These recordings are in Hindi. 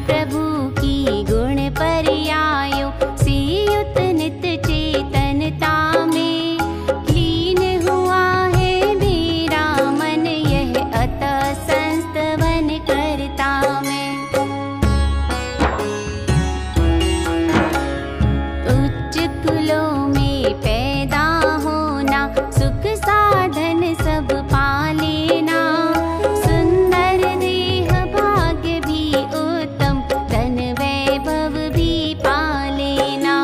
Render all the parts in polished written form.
प्रभु की गुण पर्यायो, सियुत नित चेतनता में लीन हुआ है मेरा मन, यह अतः संस्तवन करता मैं। उच्च कुलों में पैदा होना, सुख साधन सब पा लेना, सुंदर देह भाग्य भी उत्तम, धन वैभव भी पा लेना।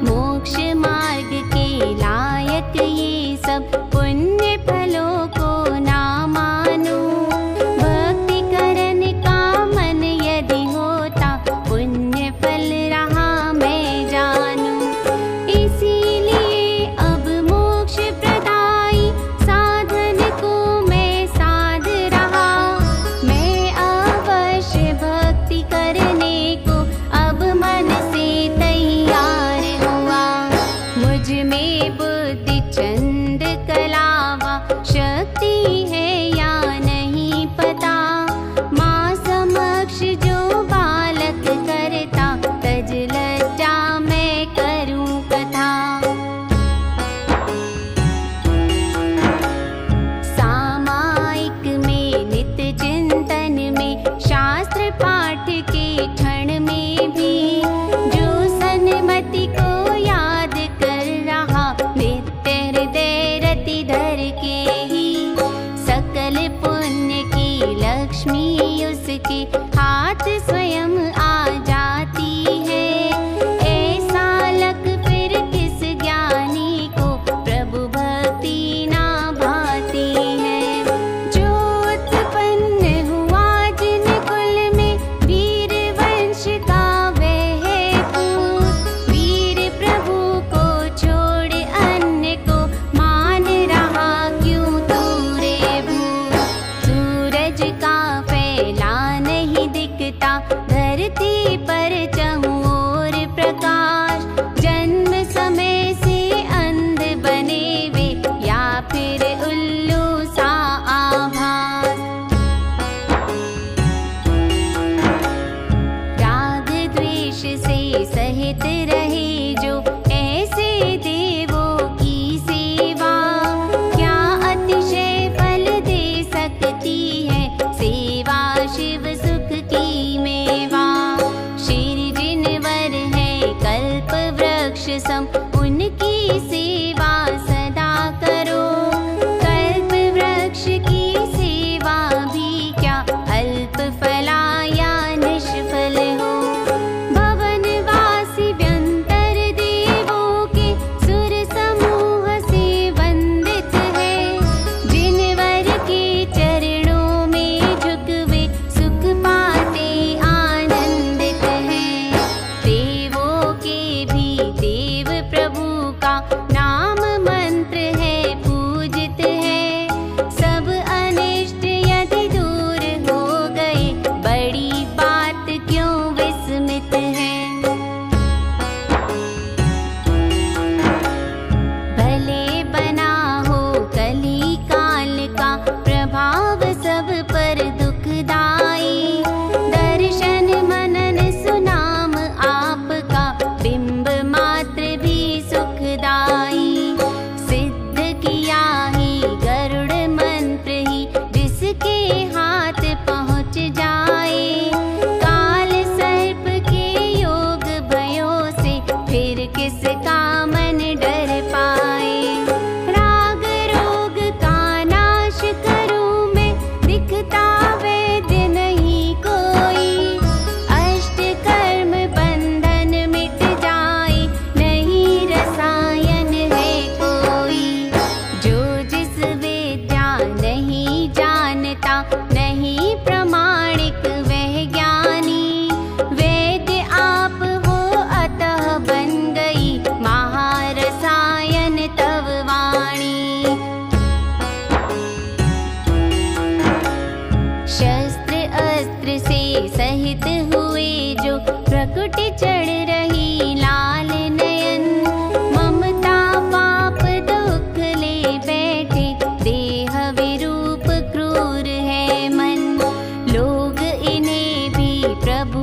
मोक्ष मार्ग के लायक ये सब, पुण्य फलों को ना मानो। भक्ति करने का मन यदि होता, पुण्य फल रहा मैं जानू। इसीलिए अब मोक्ष प्रदायी साधन को मैं साध रहा, मैं अवश्य भक्ति करने को अब मन से तैयार हुआ। मुझ में बुद्धि चंद कलावा, शक्ति है या नहीं पता, माँ समक्ष जो बालक करता, तज लज्जा मैं करूं कथा। सामायिक में नित चिंतन में, शास्त्र पाठ के क्षण में भी, जो सन्मति को याद कर रहा, नित्य हृदय रति धर के ही, सकल पुण्य की लक्ष्मी उसके हाथ स्वयं आ जाती है। ऐसा लक फिर किस ज्ञानी को प्रभु भक्ति ना भाती है। जो उत्पन्न हुआ जिन कुल में, वीर वंश का वह है पूत, वीर प्रभु को छोड़ अन्य को मान रहा क्यों तू रे भूत। सूरज का फैला नहीं दिखता, धरती पर चहुं ओर प्रकाश, जन्म समय से अंध बने वे, या फिर उल्लू सा आभास। राग द्वेष से सहित रहे जो, ऐसे देवों की सेवा, क्या अतिशय फल दे सकती है सेवा शिव सुख की मेवा। शीर जिनवर है कल्प वृक्ष सम, उनकी सेवा सदा करो। कल्प वृक्ष की सेवा भी क्या अल्प फला या निष्फल हो। भवनवासी व्यंतर देवों के सुर समूह से वंदित है, जिनवर के चरणों में झुकवे सुख पाते आनंदित हैं। देवों के भी देव प्रभु का नाम मंत्र है पूजित है, सब अनिष्ट यदि दूर हो गए, बड़ी बात क्यों विस्मित है। भले बना हो कली काल का प्रभाव सब पर दुखदाई, दर्शन मनन सुनाम आपका, बिंब मात्र भी सुखदाई। सिद्ध किया ही गरुड़ मंत्र ही, जिसके हाथ पहुँच जाए, काल सर्प के योग भयों से फिर किसका मन डर पाए। राग रोग का नाश करूं मैं, दिखता वैद्य नहीं कोई, अष्ट कर्म बंधन मिट जाए, नहीं रसायन है कोई। जो जिस विद्या नहीं जानता, नहीं प्रमाणिक वह ज्ञानी, वैद्य आप हो अतः बन गई महारसायन तव वाणी। शस्त्र अस्त्र से सहित हुए जो, प्रकृति चढ़ रही लाल नयन, ममता पाप दुख ले बैठे, देह विरूप क्रूर है मन। लोग इन्हें भी प्रभु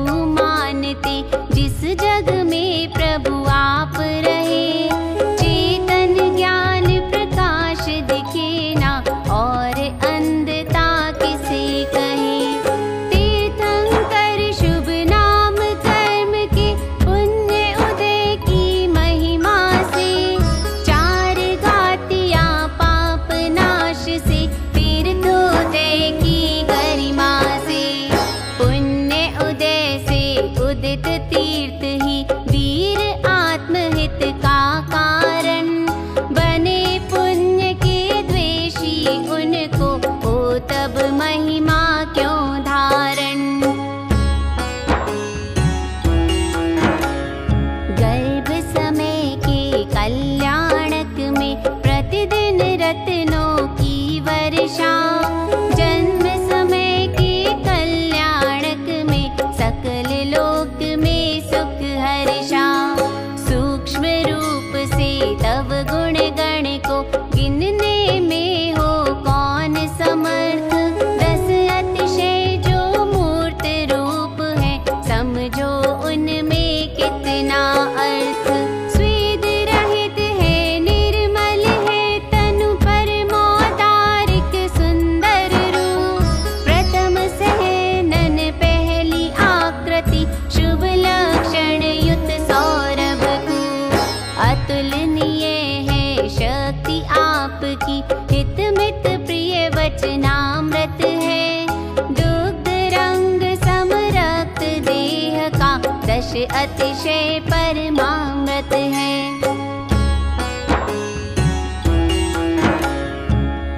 वचनामृत है। दुग्ध रंग समरक्त देह का, दश अतिशय परमामृत है।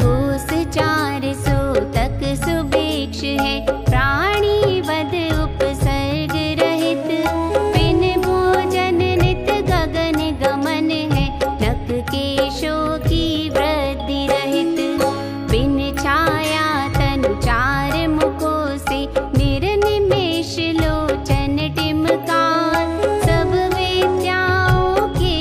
कोस 400 तक सुभिक्ष है, प्राणी वध उपसर्ग रहित। बिन भोजन नित गगन गमन है, नख केशों की वृद्धि रहित। बिन छाया तनु 4 मुखों से, निर्निमेष लोचन टिमकार। सब विद्याओं के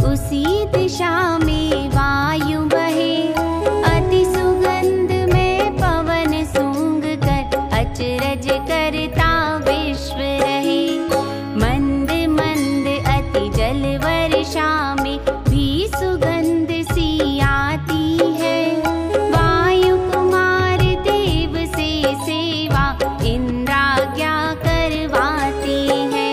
उसी दिशा में वायु बहे। अति सुगंध में पवन सूंघ कर अचरज करता विश्व रहे। मंद मंद अति जल वर्षा में भी सुगंध सी आती है। वायु कुमार देव से सेवा इंद्राज्ञा करवाती है।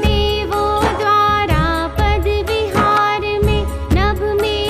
देवों द्वारा पद विहार में नभ में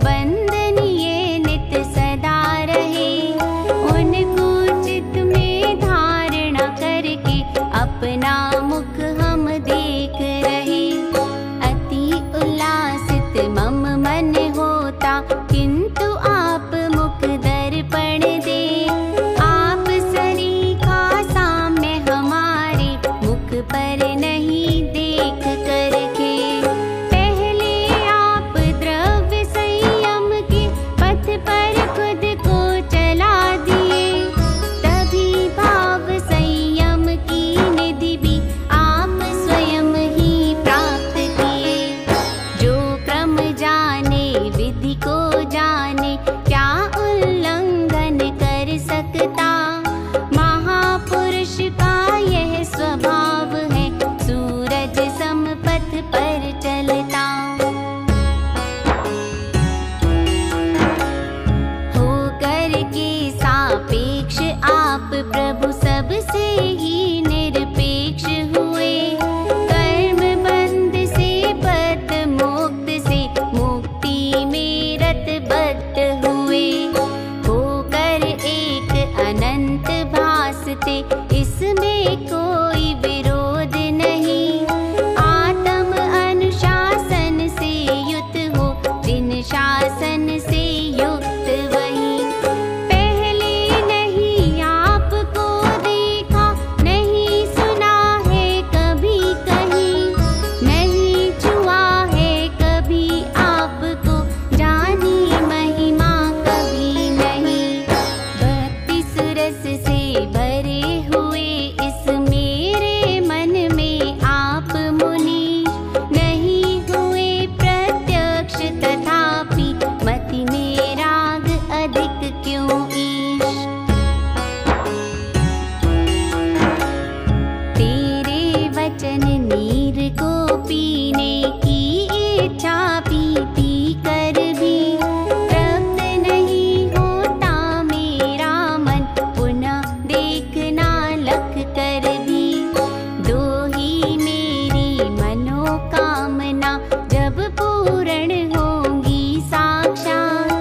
वंदनीय नित सदा रहे। उनको चित में धारणा करके अपना मुख हम देख रहे। अति उल्लासित मम मन होता, किंतु आप मुख दर्पण दे। आप सरीखा साम्य हमारे मुख पर नहीं देख करके। पहले आप द्रव्य संयम के पथ पर खुद को चला दिए, तभी भाव संयम की निधि भी आप स्वयं ही प्राप्त किए। जो क्रम जाने विधि को जाने, क्या उल्लंघन कर सकता। महापुरुष का यह स्वभाव है, सूरज सम पथ पर चलता। होकर के सापेक्ष आप प्रभु सबसे ही निरपेक्ष हुए। कर्म बंध से बद्ध, मुक्त से मुक्ति में रतबद्ध हुए। होकर एक अनंत भासते, इसमें कोई विरोध नहीं। आत्म अनुशासन से युक्त हो, जिन शासन से युक्त वही। पहले नहीं आपको देखा, नहीं सुना है कभी कहीं, नहीं छुआ है कभी आपको, जानी महिमा कभी नहीं। भक्ति सुरस से भरे हुए इस मेरे मन में आप मुनि नहीं हुए प्रत्यक्ष, तथापि मति में राग अधिक क्यों ईश। तेरे वचन नीर को पीने की इच्छा पीती कर भी, तृप्त नहीं होता मेरा मन, पुनः देखना लख कर भी। दो ही मेरी मनोकामना, जब पूर्ण होंगी साक्षात,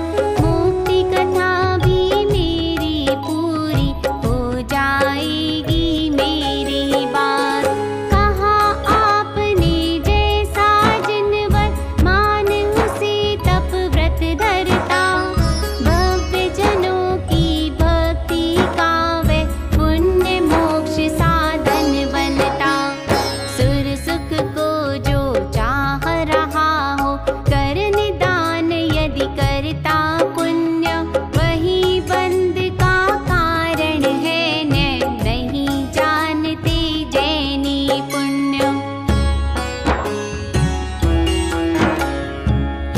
मुक्ति कथा भी मेरी पूरी हो जाएगी मेरी बात। कहा आपने जैसा जिनवर मान, उसे तप व्रत धरता। भव्य जनों की भक्ति का वह पुण्य मोक्ष साधन बनता। सुर सुख को जो चाह रहा हो, कर निदान यदि करता पुण्य, वही बंध का कारण है। नहीं जानते जैनी पुण्य।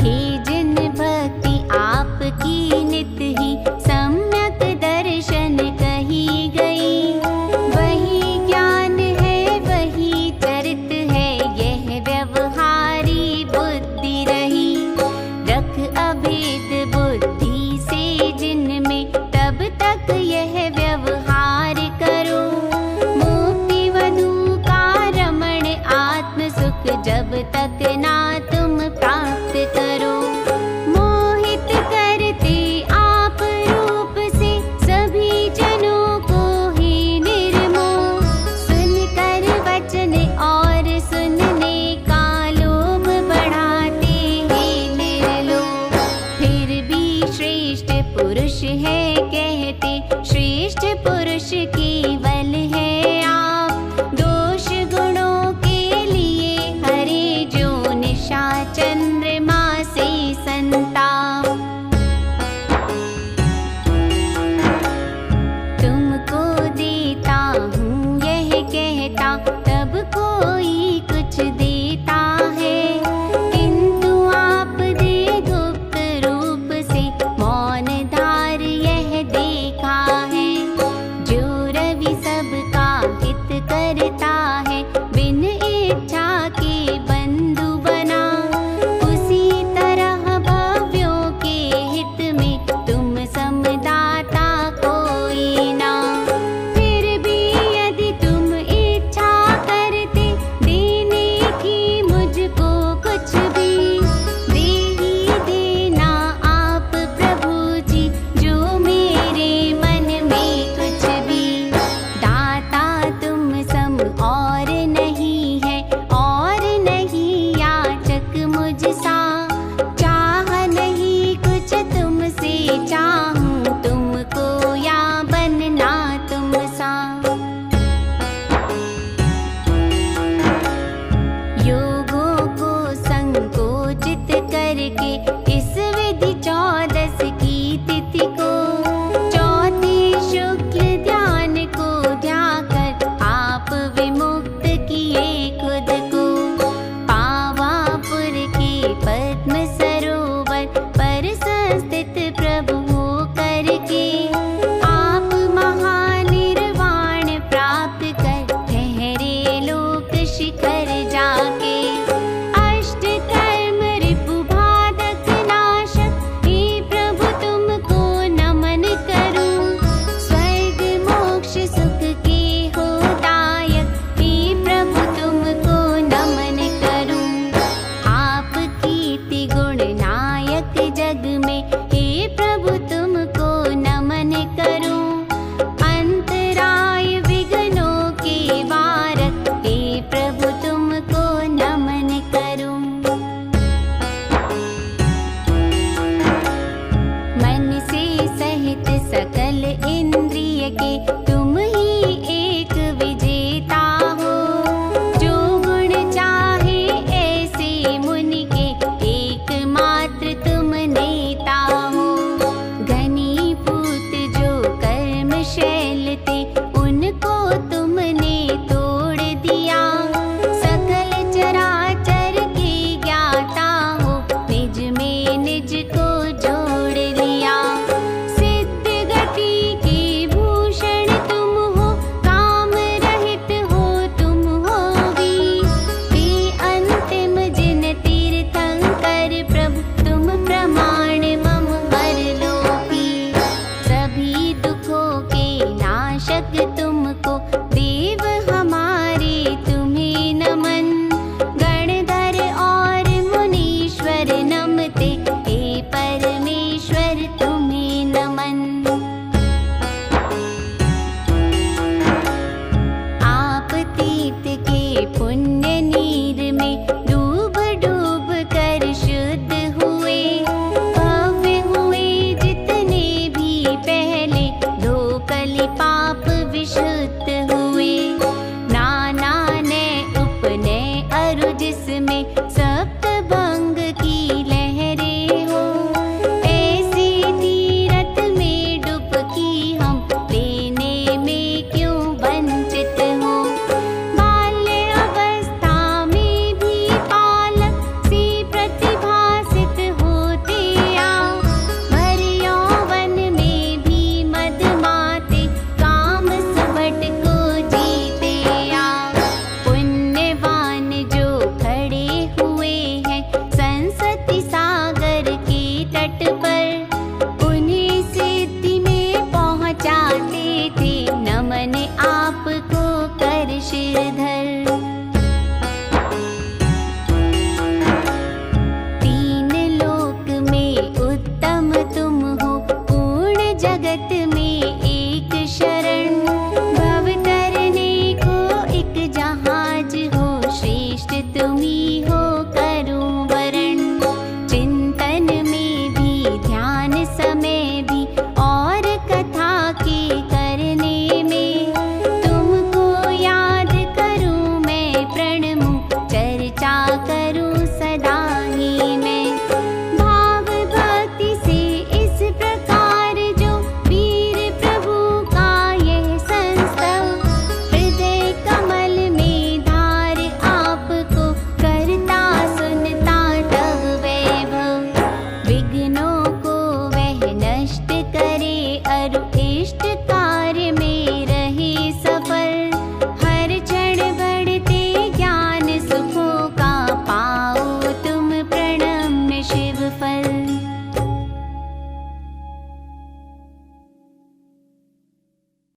हे जिन भक्ति आपकी नित ही सम्यक दर्शन कही गई, वही ज्ञान है वही चरित है, यह व्यवहारी बुद्धि रही। रख अभेद बुद्धि से जिनमें, तब तक यह व्यवहार करो। मुक्ति वधु का रमण आत्म सुख, जब तक ना तुम प्राप्त करो। मोहित करते आप रूप से सभी जनों को ही निर्मोह। सुनकर वचन और सुनने का लोभ बढ़ाते हैं निर्लोभ। फिर भी श्रेष्ठ पुरुष है कहते, श्रेष्ठ पुरुष केवल है आप। दोष गुणों के लिए हरे जो निशा चंद्रमा से संताप। तुमको देता हूँ यह कहता, तब कोई कुछ देता है, किंतु आप दे गुप्त रूप से मौन धार यह देखा है। जो रवि है